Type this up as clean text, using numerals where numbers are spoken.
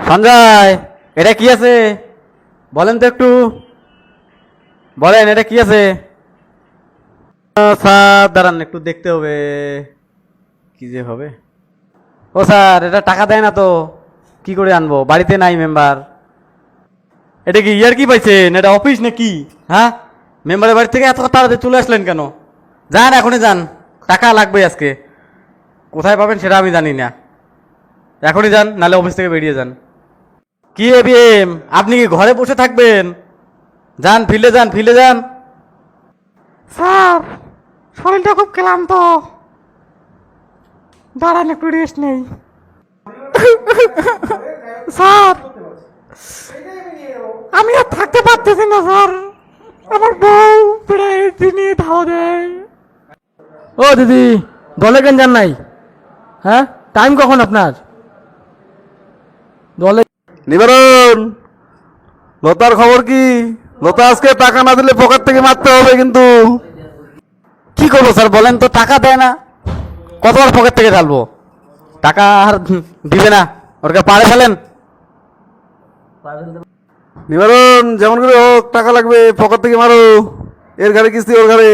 সঞ্জয়, এটা কি আছে বলেন তো একটু, বলেন এটা কি আছে? স্যার দাঁড়ান, একটু দেখতে হবে কি যে হবে। ও স্যার, এটা টাকা দেয় না তো, কি করে আনবো? বাড়িতে নাই মেম্বার। এটা কি ইয়ার কি পাইছেন? এটা অফিস নাকি? হ্যাঁ, মেম্বারের বাড়ি থেকে এত তাড়াতাড়ি চলে আসলেন কেন? যান, এখনই যান, টাকা লাগবে আজকে। কোথায় পাবেন সেটা আমি জানি না। এখনই যান, নাহলে অফিস থেকে বেরিয়ে যান। কি এবিএম, আপনি কি ঘরে বসে থাকবেন? যান, ফিল্ডে যান, ফিল্ডে যান। স্যার, শরীরটা খুব ক্লান্ত, দাঁড়ান একটু রেস্ট নেই। স্যার, আমি আর থাকতে পারতেছি না স্যার, আমার বউ প্রায় দিনে ধাওয়া দেয়। ও দিদি, দলে কেন যান নাই? হ্যাঁ, টাইম কখন আপনার? দলে নিবারণ, লতার খবর কি? লতা আজকে টাকা না দিলে পকেট থেকে মারতে হবে কিন্তু। কি করবো স্যার বলেন তো, টাকা দেয় না, কতবার পকেট থেকে ঢালবো? টাকা আর দিবে না, ওরকে পাড়ে ফেলেন। নিবারণ, যেমন করে হোক টাকা লাগবে, পকেট থেকে মারো। এর ঘাড়ে কিস্তি, ওর ঘাড়ে।